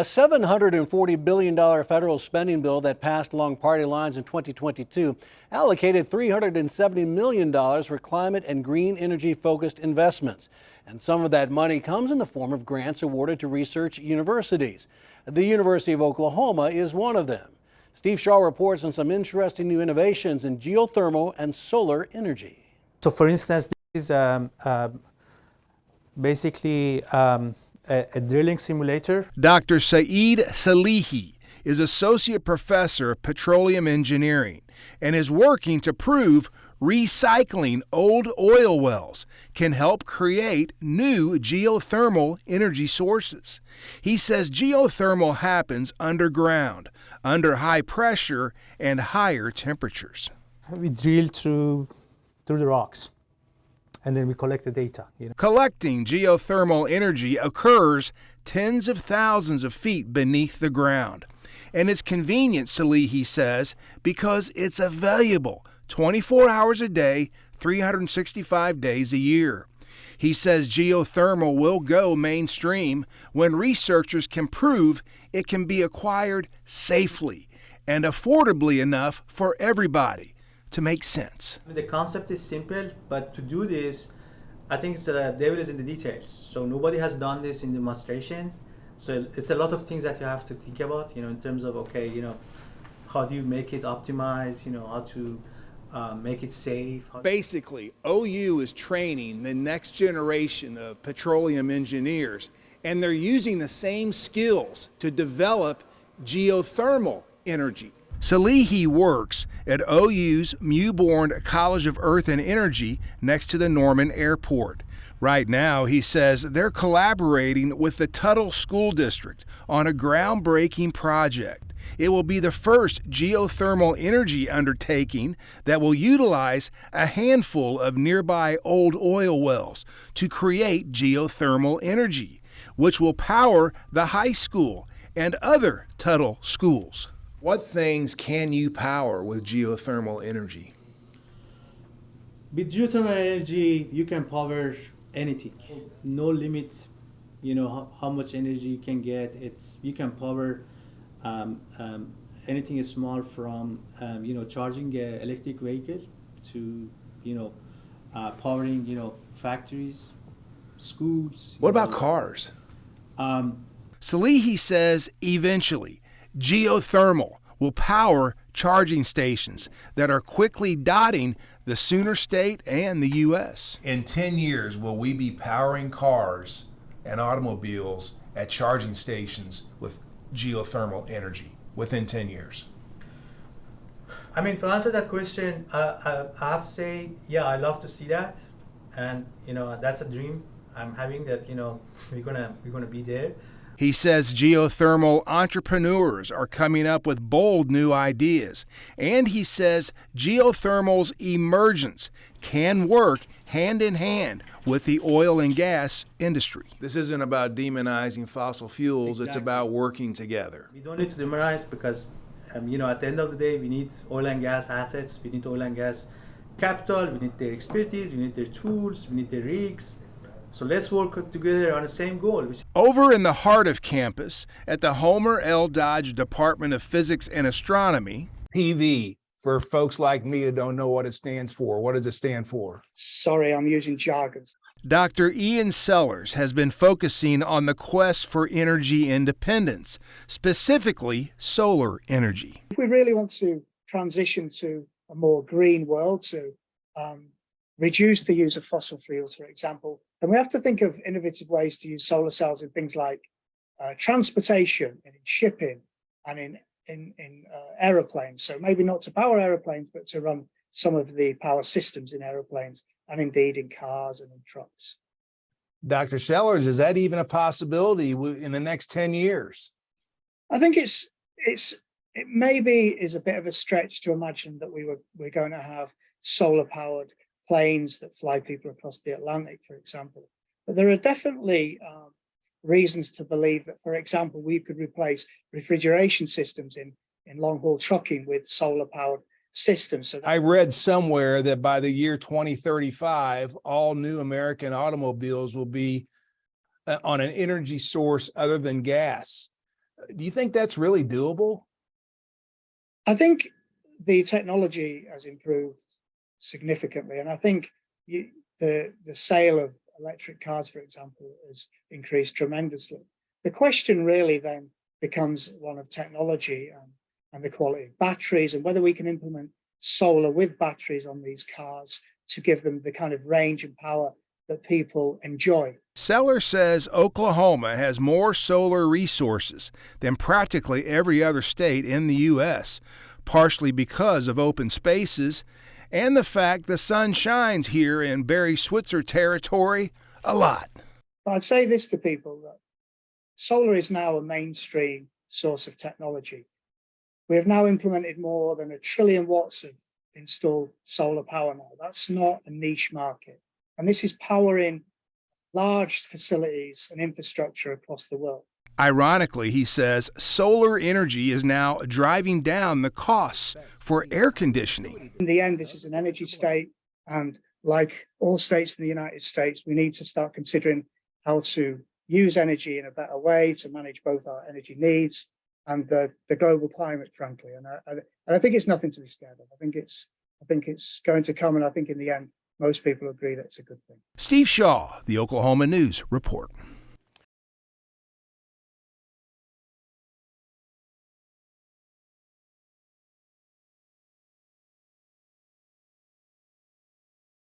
A $740 billion federal spending bill that passed along party lines in 2022 allocated $370 million for climate and green energy focused investments. And some of that money comes in the form of grants awarded to research universities. The University of Oklahoma is one of them. Steve Shaw reports on some interesting new innovations in geothermal and solar energy. So for instance, this is basically a drilling simulator. Dr. Saeed Salehi is Associate Professor of Petroleum Engineering and is working to prove recycling old oil wells can help create new geothermal energy sources. He says geothermal happens underground, under high pressure and higher temperatures. We drill through the rocks, and then we collect the data. Collecting geothermal energy occurs tens of thousands of feet beneath the ground. And it's convenient, Salehi says, because it's available 24 hours a day, 365 days a year. He says geothermal will go mainstream when researchers can prove it can be acquired safely and affordably enough for everybody to make sense. The concept is simple, but to do this, I think the devil is in the details. So nobody has done this in demonstration. So it's a lot of things that you have to think about, in terms of, how do you make it optimized, how to make it safe. Basically, OU is training the next generation of petroleum engineers, and they're using the same skills to develop geothermal energy. Salehi works at OU's Mewbourne College of Earth and Energy next to the Norman Airport. Right now, he says they're collaborating with the Tuttle School District on a groundbreaking project. It will be the first geothermal energy undertaking that will utilize a handful of nearby old oil wells to create geothermal energy, which will power the high school and other Tuttle schools. What things can you power with geothermal energy? With geothermal energy, you can power anything. No limits, how much energy you can get. You can power anything small from, charging an electric vehicle to, powering, factories, schools. What about cars? Salehi says eventually, geothermal will power charging stations that are quickly dotting the Sooner State and the U.S. In 10 years, will we be powering cars and automobiles at charging stations with geothermal energy within 10 years? To answer that question, I have to say, yeah, I love to see that. And, that's a dream I'm having that, we're gonna be there. He says geothermal entrepreneurs are coming up with bold new ideas. And he says geothermal's emergence can work hand in hand with the oil and gas industry. This isn't about demonizing fossil fuels, It's about working together. We don't need to demonize because, at the end of the day, we need oil and gas assets, we need oil and gas capital, we need their expertise, we need their tools, we need their rigs. So let's work together on the same goal. Over in the heart of campus, at the Homer L. Dodge Department of Physics and Astronomy. PV, for folks like me who don't know what it stands for, what does it stand for? Sorry, I'm using jargon. Dr. Ian Sellers has been focusing on the quest for energy independence, specifically solar energy. If we really want to transition to a more green world, to reduce the use of fossil fuels, for example, then we have to think of innovative ways to use solar cells in things like transportation and in shipping and in aeroplanes. So maybe not to power aeroplanes, but to run some of the power systems in aeroplanes and indeed in cars and in trucks. Dr. Sellers, is that even a possibility in the next 10 years? I think it maybe is a bit of a stretch to imagine that we're going to have solar powered planes that fly people across the Atlantic, for example. But there are definitely reasons to believe that, for example, we could replace refrigeration systems in long-haul trucking with solar-powered systems. So I read somewhere that by the year 2035, all new American automobiles will be on an energy source other than gas. Do you think that's really doable? I think the technology has improved significantly, and I think the sale of electric cars, for example, has increased tremendously. The question really then becomes one of technology and the quality of batteries, and whether we can implement solar with batteries on these cars to give them the kind of range and power that people enjoy. Seller says Oklahoma has more solar resources than practically every other state in the U.S., partially because of open spaces and the fact the sun shines here in Barry Switzer territory a lot. But I'd say this to people, that solar is now a mainstream source of technology. We have now implemented more than 1 trillion watts of installed solar power now. That's not a niche market. And this is powering large facilities and infrastructure across the world. Ironically, he says solar energy is now driving down the costs for air conditioning. In the end, this is an energy state, and like all states in the United States, we need to start considering how to use energy in a better way to manage both our energy needs and the global climate, frankly. And I think it's nothing to be scared of. I think it's going to come, and I think in the end, most people agree that it's a good thing. Steve Shaw, the Oklahoma News Report.